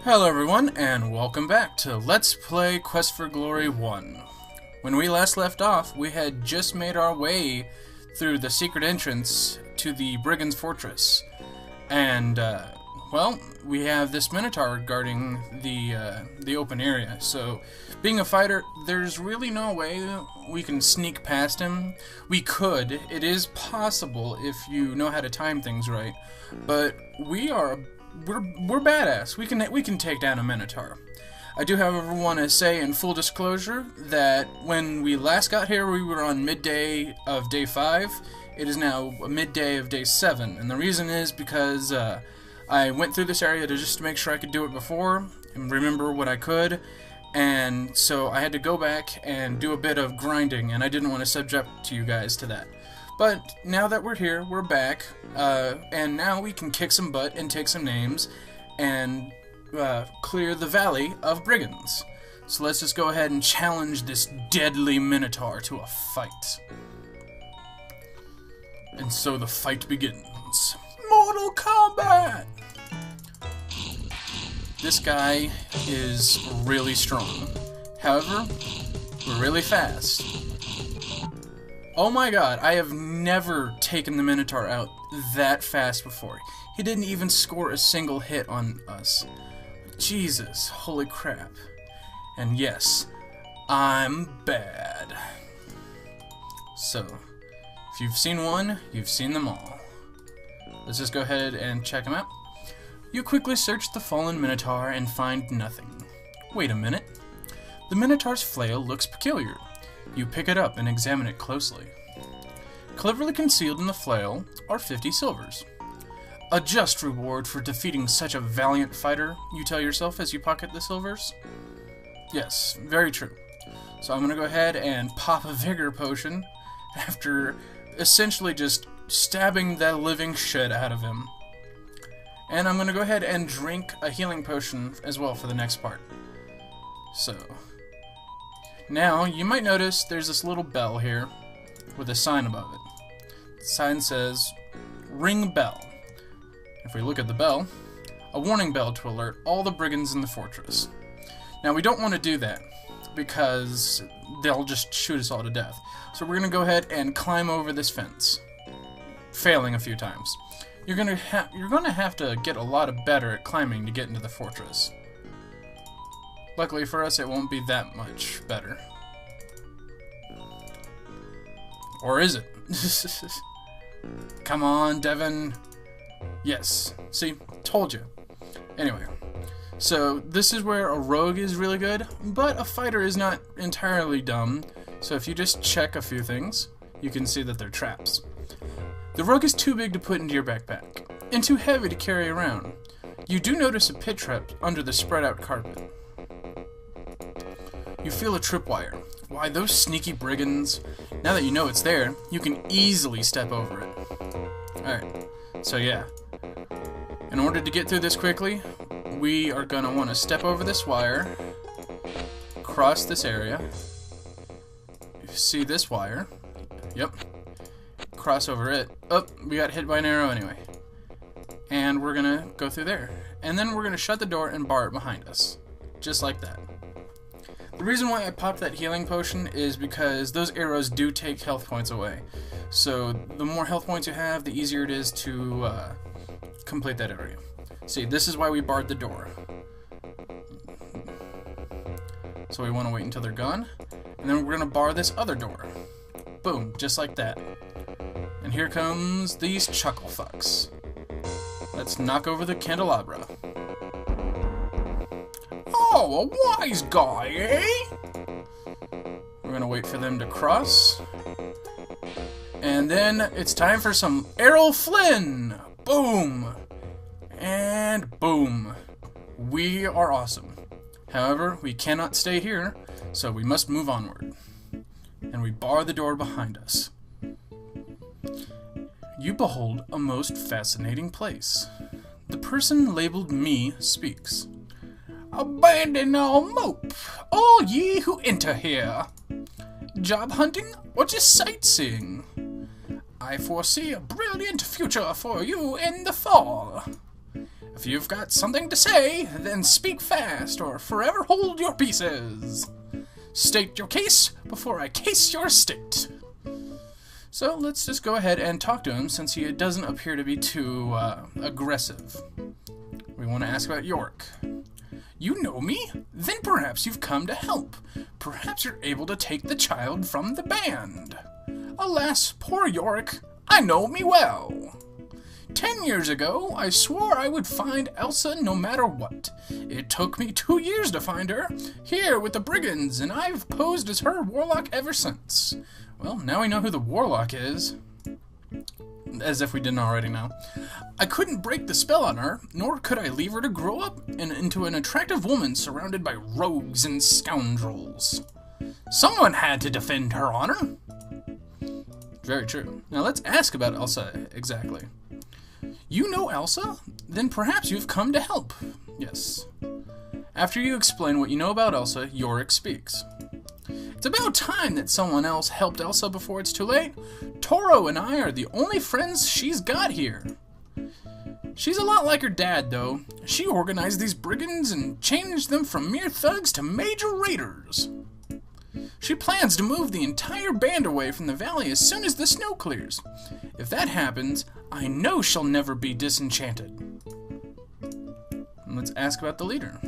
Hello everyone, and welcome back to Let's Play Quest for Glory 1. When we last left off, we had just made our way through the secret entrance to the Brigand's Fortress. And, well, we have this Minotaur guarding the open area. So, being a fighter, there's really no way we can sneak past him. We could. It is possible if you know how to time things right. But we're badass. We can take down a Minotaur. I do, however, want to say in full disclosure that when we last got here, we were on midday of day 5. It is now midday of day 7, and the reason is because I went through this area just to make sure I could do it before and remember what I could, and so I had to go back and do a bit of grinding, and I didn't want to subject you guys to that. But now that we're here, we're back, and now we can kick some butt and take some names and clear the Valley of Brigands. So let's just go ahead and challenge this deadly Minotaur to a fight. And so the fight begins. Mortal Kombat! This guy is really strong. However, we're really fast. Oh my god, I have never taken the Minotaur out that fast before. He didn't even score a single hit on us. Jesus, holy crap. And yes, I'm bad. So, if you've seen one, you've seen them all. Let's just go ahead and check him out. You quickly search the fallen Minotaur and find nothing. Wait a minute. The Minotaur's flail looks peculiar. You pick it up and examine it closely. Cleverly concealed in the flail are 50 silvers. A just reward for defeating such a valiant fighter, you tell yourself as you pocket the silvers? Yes, very true. So I'm going to go ahead and pop a vigor potion after essentially just stabbing the living shit out of him. And I'm going to go ahead and drink a healing potion as well for the next part. So, now you might notice there's this little bell here with a sign above it. The sign says, "Ring bell." If we look at the bell, a warning bell to alert all the brigands in the fortress. Now we don't want to do that because they'll just shoot us all to death. So we're going to go ahead and climb over this fence, failing a few times. You're going to have to get a lot better at climbing to get into the fortress. Luckily for us, it won't be that much better. Or is it? Come on, Devin. Yes. See? Told you. Anyway. So, this is where a rogue is really good, but a fighter is not entirely dumb. So if you just check a few things, you can see that they're traps. The rogue is too big to put into your backpack, and too heavy to carry around. You do notice a pit trap under the spread out carpet. You feel a tripwire. Why, those sneaky brigands. Now that you know it's there, you can easily step over it. Alright, so yeah. In order to get through this quickly, we are going to want to step over this wire, cross this area. You see this wire. Yep. Cross over it. Oh, we got hit by an arrow anyway. And we're going to go through there. And then we're going to shut the door and bar it behind us. Just like that. The reason why I popped that healing potion is because those arrows do take health points away. So the more health points you have, the easier it is to complete that area. See, this is why we barred the door. So we want to wait until they're gone. And then we're going to bar this other door. Boom, just like that. And here comes these chuckle fucks. Let's knock over the candelabra. Oh, a wise guy, eh? We're gonna wait for them to cross. And then it's time for some Errol Flynn! Boom! And boom. We are awesome. However, we cannot stay here, so we must move onward. And we bar the door behind us. You behold a most fascinating place. The person labeled me speaks. Abandon all mope, all ye who enter here. Job hunting or just sightseeing? I foresee a brilliant future for you in the fall. If you've got something to say, then speak fast, or forever hold your pieces. State your case before I case your state. So let's just go ahead and talk to him, since he doesn't appear to be too aggressive. We want to ask about York. You know me? Then perhaps you've come to help. Perhaps you're able to take the child from the band. Alas, poor York, I know me well. 10 years ago, I swore I would find Elsa no matter what. It took me 2 years to find her, here with the brigands, and I've posed as her warlock ever since. Well, now we know who the warlock is. As if we didn't already know. I couldn't break the spell on her, nor could I leave her to grow up into an attractive woman surrounded by rogues and scoundrels. Someone had to defend her honor. Very true. Now let's ask about Elsa exactly. You know Elsa? Then perhaps you've come to help. Yes. After you explain what you know about Elsa, Yorick speaks. It's about time that someone else helped Elsa before it's too late. Toro and I are the only friends she's got here. She's a lot like her dad, though. She organized these brigands and changed them from mere thugs to major raiders. She plans to move the entire band away from the valley as soon as the snow clears. If that happens, I know she'll never be disenchanted. Let's ask about the leader.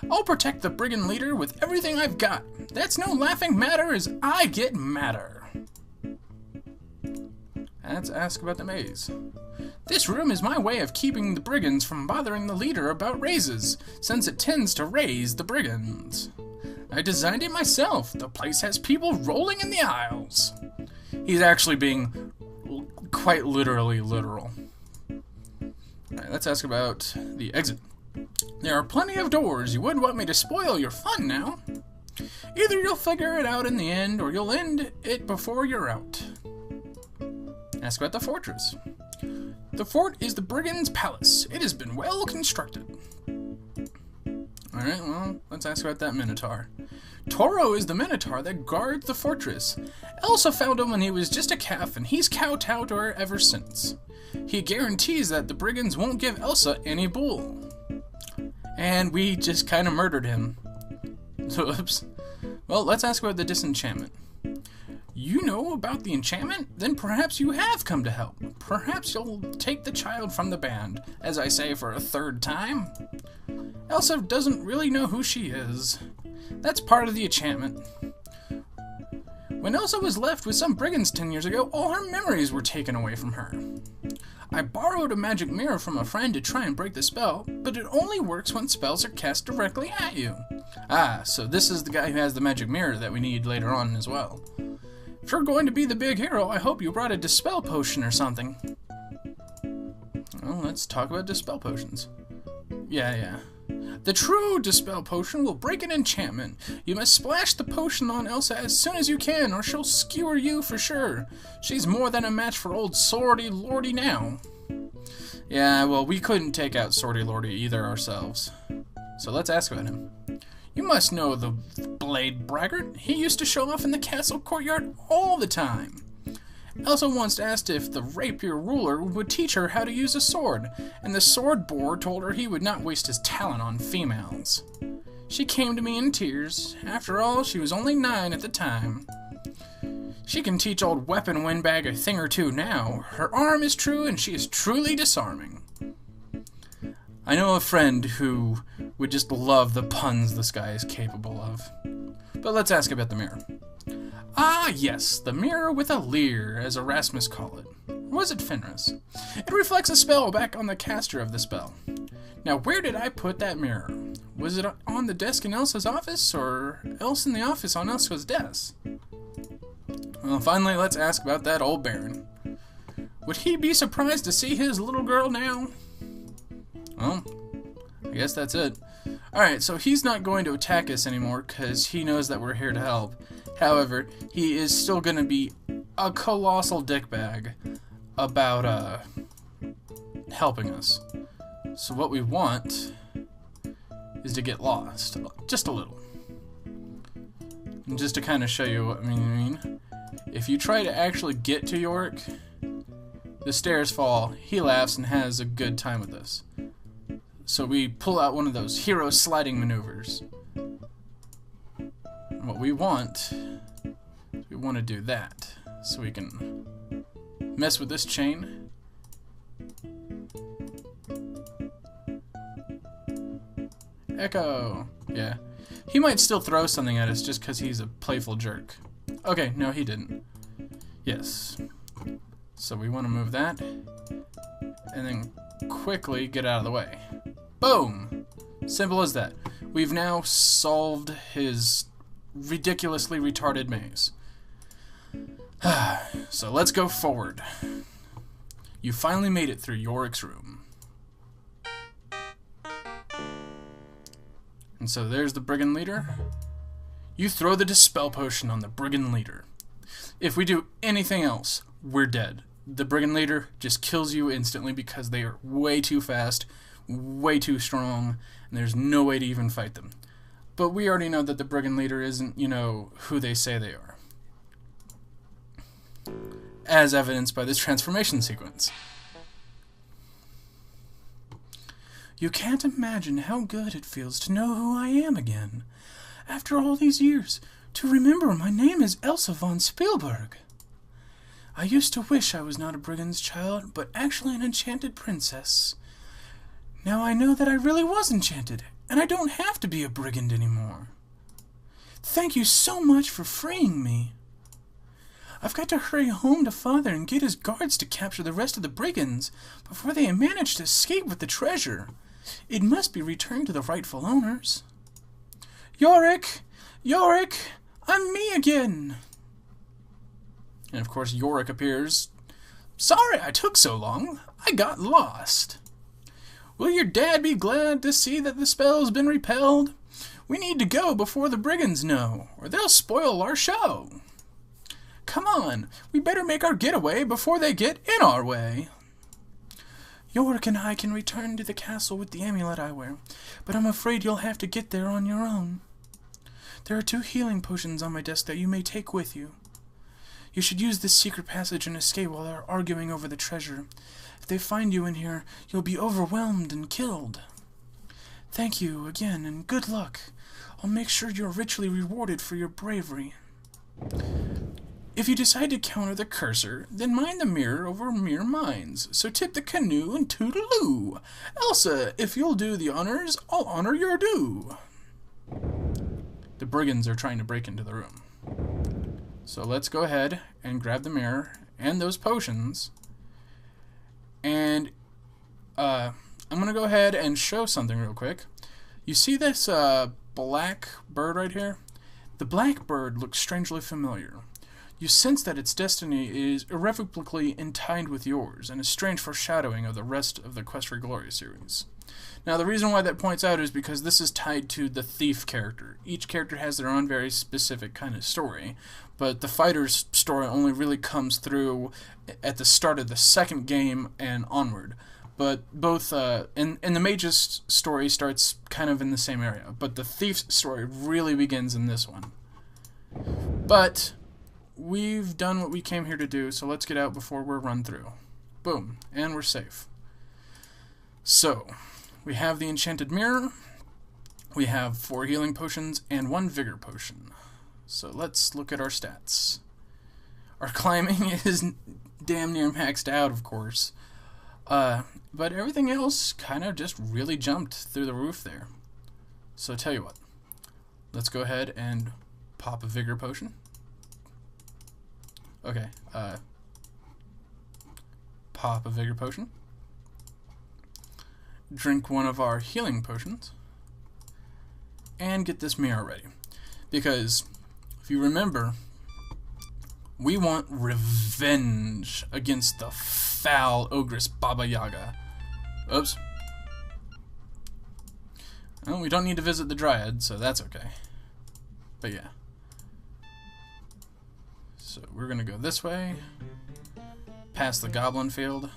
I'll protect the brigand leader with everything I've got. That's no laughing matter as I get madder. Let's ask about the maze. This room is my way of keeping the brigands from bothering the leader about raises, since it tends to raise the brigands. I designed it myself. The place has people rolling in the aisles. He's actually being quite literally literal. Alright, let's ask about the exit. There are plenty of doors. You wouldn't want me to spoil your fun now. Either you'll figure it out in the end, or you'll end it before you're out. Ask about the fortress. The fort is the brigand's palace. It has been well constructed. Alright, well, let's ask about that minotaur. Toro is the minotaur that guards the fortress. Elsa found him when he was just a calf, and he's kowtowed to her ever since. He guarantees that the brigands won't give Elsa any bull. And we just kind of murdered him. Oops. Well, let's ask about the disenchantment. You know about the enchantment? Then perhaps you have come to help. Perhaps you'll take the child from the band, as I say for a third time. Elsa doesn't really know who she is. That's part of the enchantment. When Elsa was left with some brigands 10 years ago, all her memories were taken away from her. I borrowed a magic mirror from a friend to try and break the spell, but it only works when spells are cast directly at you. Ah, so this is the guy who has the magic mirror that we need later on as well. If you're going to be the big hero, I hope you brought a dispel potion or something. Well, let's talk about dispel potions. Yeah. The true dispel potion will break an enchantment. You must splash the potion on Elsa as soon as you can, or she'll skewer you for sure. She's more than a match for old Swordy Lordy now. Yeah, well, we couldn't take out Swordy Lordy either ourselves. So let's ask about him. You must know the Blade Braggart. He used to show off in the castle courtyard all the time. Elsa once asked if the rapier ruler would teach her how to use a sword, and the sword boar told her he would not waste his talent on females. She came to me in tears. After all, she was only 9 at the time. She can teach old Weapon Windbag a thing or two now. Her arm is true, and she is truly disarming. I know a friend who would just love the puns this guy is capable of. But let's ask about the mirror. Ah, yes, the mirror with a leer, as Erasmus called it. Or was it Fenris? It reflects a spell back on the caster of the spell. Now, where did I put that mirror? Was it on the desk in Elsa's office, or else in the office on Elsa's desk? Well, finally, let's ask about that old Baron. Would he be surprised to see his little girl now? Well, I guess that's it. Alright, so he's not going to attack us anymore, because he knows that we're here to help. However, he is still going to be a colossal dickbag about helping us. So what we want is to get lost, just a little. And just to kind of show you what I mean, if you try to actually get to York, the stairs fall, he laughs and has a good time with this. So we pull out one of those hero sliding maneuvers. And what we want to do that. So we can mess with this chain. Echo! Yeah. He might still throw something at us just because he's a playful jerk. Okay, no, he didn't. Yes. So we want to move that. And then quickly get out of the way. Boom! Simple as that. We've now solved his ridiculously retarded maze. So let's go forward. You finally made it through Yorick's room. And so there's the brigand leader. You throw the dispel potion on the brigand leader. If we do anything else, we're dead. The brigand leader just kills you instantly because they are way too fast, way too strong, and there's no way to even fight them. But we already know that the brigand leader isn't, you know, who they say they are. As evidenced by this transformation sequence. You can't imagine how good it feels to know who I am again. After all these years, to remember my name is Elsa von Spielberg. I used to wish I was not a brigand's child, but actually an enchanted princess. Now I know that I really was enchanted, and I don't have to be a brigand anymore. Thank you so much for freeing me. I've got to hurry home to Father and get his guards to capture the rest of the brigands before they manage to escape with the treasure. It must be returned to the rightful owners. Yorick! Yorick! I'm me again! And of course Yorick appears. Sorry I took so long. I got lost. Will your dad be glad to see that the spell's been repelled? We need to go before the brigands know, or they'll spoil our show. Come on, we better make our getaway before they get in our way. Yorick and I can return to the castle with the amulet I wear, but I'm afraid you'll have to get there on your own. There are 2 healing potions on my desk that you may take with you. You should use this secret passage and escape while they're arguing over the treasure. If they find you in here, you'll be overwhelmed and killed. Thank you again, and good luck. I'll make sure you're richly rewarded for your bravery. If you decide to counter the cursor, then mind the mirror over mere minds. So tip the canoe and toodaloo. Elsa, if you'll do the honors, I'll honor your due. The brigands are trying to break into the room. So let's go ahead and grab the mirror and those potions. And I'm going to go ahead and show something real quick. You see this black bird right here? The black bird looks strangely familiar. You sense that its destiny is irrevocably entwined with yours, and a strange foreshadowing of the rest of the Quest for Glory series. Now, the reason why that points out is because this is tied to the thief character. Each character has their own very specific kind of story, but the fighter's story only really comes through at the start of the second game and onward. But both, and the mage's story starts kind of in the same area, but the thief's story really begins in this one. But we've done what we came here to do, so let's get out before we're run through. Boom, and we're safe. So, we have the enchanted mirror, we have 4 healing potions, and 1 vigor potion. So let's look at our stats. Our climbing is damn near maxed out, of course. But everything else kind of just really jumped through the roof there. So tell you what, let's go ahead and pop a vigor potion. Okay, pop a vigor potion. Drink one of our healing potions. And get this mirror ready. Because, if you remember, we want revenge against the foul ogress Baba Yaga. Oops. Well, we don't need to visit the Dryad, so that's okay. But yeah. So we're gonna go this way, past the goblin field.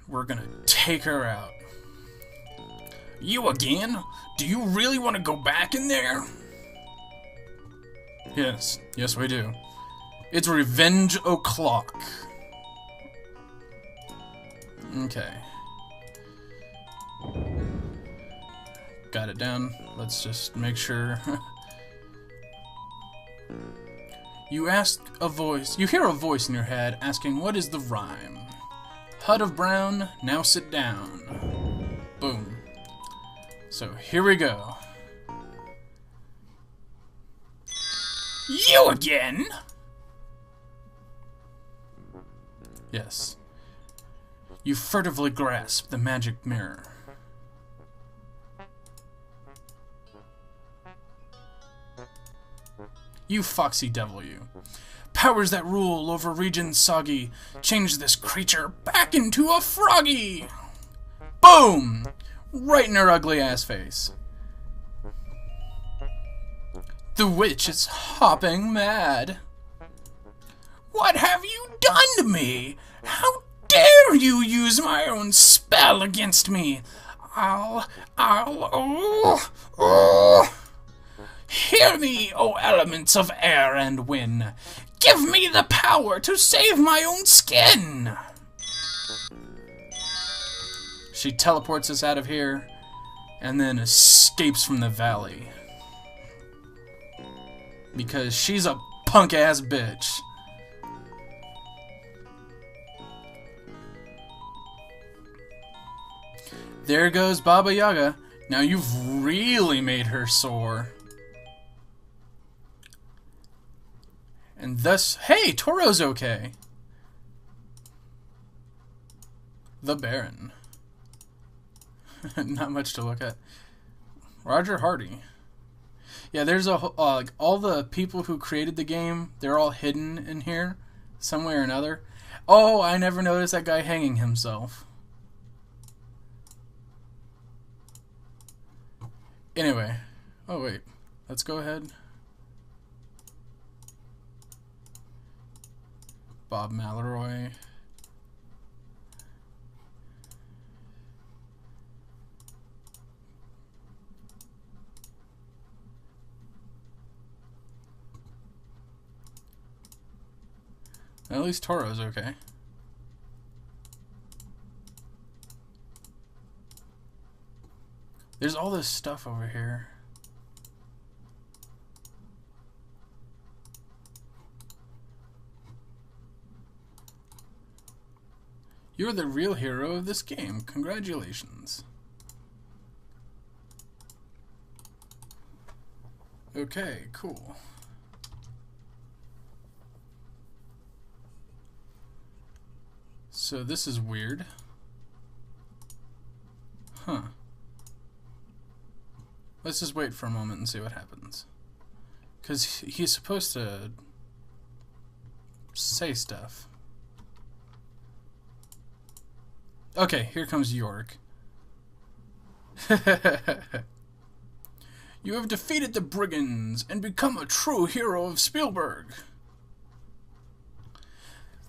We're gonna take her out. You again? Do you really want to go back in there? Yes, yes we do. It's revenge o'clock. Okay. got it down. Let's just make sure. You hear a voice in your head asking, what is the rhyme? Hut of brown, now sit down. Boom. So here we go. You again? Yes. You furtively grasp the magic mirror. You foxy devil, you. Powers that rule over regions soggy, change this creature back into a froggy! Boom! Right in her ugly ass face. The witch is hopping mad. What have you done to me? How dare you use my own spell against me? Hear me, O elements of air and wind. Give me the power to save my own skin. She teleports us out of here and then escapes from the valley. Because she's a punk-ass bitch. There goes Baba Yaga. Now you've really made her sore. And thus, hey, Toro's okay. The Baron. Not much to look at. Roger Hardy. Yeah, there's a like all the people who created the game. They're all hidden in here, some way or another. Oh, I never noticed that guy hanging himself. Anyway, oh wait, let's go ahead. Bob Malroy. At least Toro's okay. There's all this stuff over here. You're the real hero of this game. Congratulations. Okay, cool. So this is weird. Huh. Let's just wait for a moment and see what happens. Because he's supposed to say stuff. Okay, here comes York. You have defeated the brigands and become a true hero of Spielberg.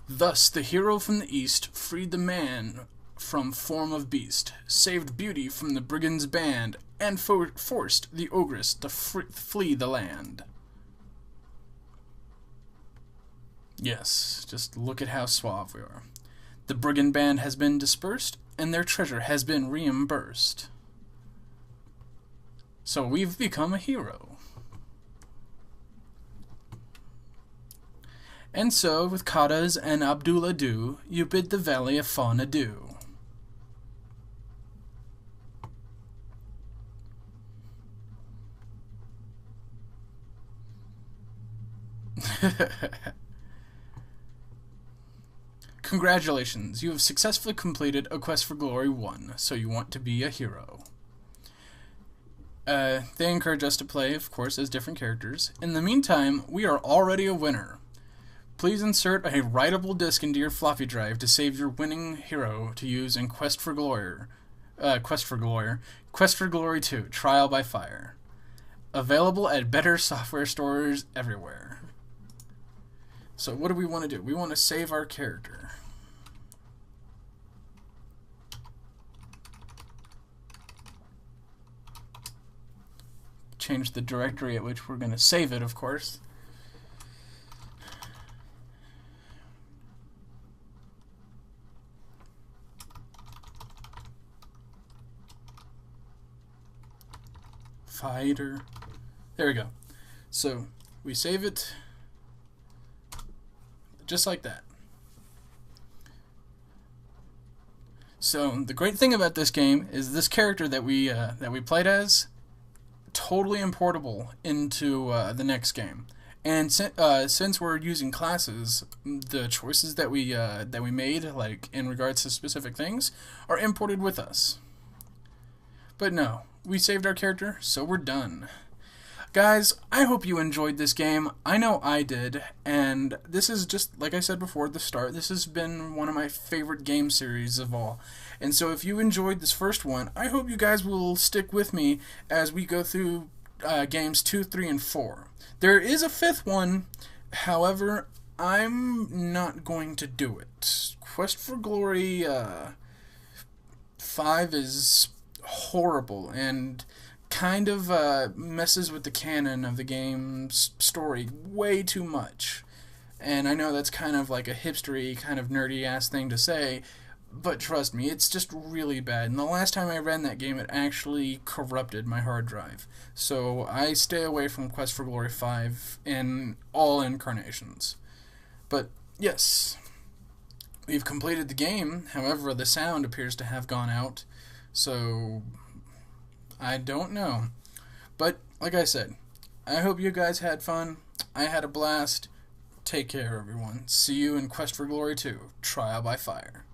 Thus, the hero from the east freed the man from form of beast, saved beauty from the brigands' band, and forced the ogress to flee the land. Yes, just look at how suave we are. The brigand band has been dispersed, and their treasure has been reimbursed. So we've become a hero. And so, with Kadas and Abdullah do, you bid the Valley of Fawn adieu. Congratulations, you have successfully completed A Quest for Glory 1, so you want to be a hero. They encourage us to play, of course, as different characters. In the meantime, we are already a winner. Please insert a writable disk into your floppy drive to save your winning hero to use in Quest for Glory 2, Trial by Fire. Available at better software stores everywhere. So what do we want to do? We want to save our character. Change the directory at which we're going to save it, of course. Fighter. There we go. So we save it just like that. So the great thing about this game is this character that we played as, totally importable into the next game. And since we're using classes, the choices that we made, like in regards to specific things, are imported with us. But no, we saved our character, so we're done. Guys, I hope you enjoyed this game. I know I did, and this is just, like I said before at the start, this has been one of my favorite game series of all. And so if you enjoyed this first one, I hope you guys will stick with me as we go through games 2, 3, and 4. There is a 5th one, however, I'm not going to do it. Quest for Glory 5 is horrible and kind of messes with the canon of the game's story way too much. And I know that's kind of like a hipstery, kind of nerdy-ass thing to say, but trust me, it's just really bad. And the last time I ran that game, it actually corrupted my hard drive. So I stay away from Quest for Glory 5 in all incarnations. But yes, we've completed the game. However, the sound appears to have gone out. So I don't know. But like I said, I hope you guys had fun. I had a blast. Take care, everyone. See you in Quest for Glory 2, Trial by Fire.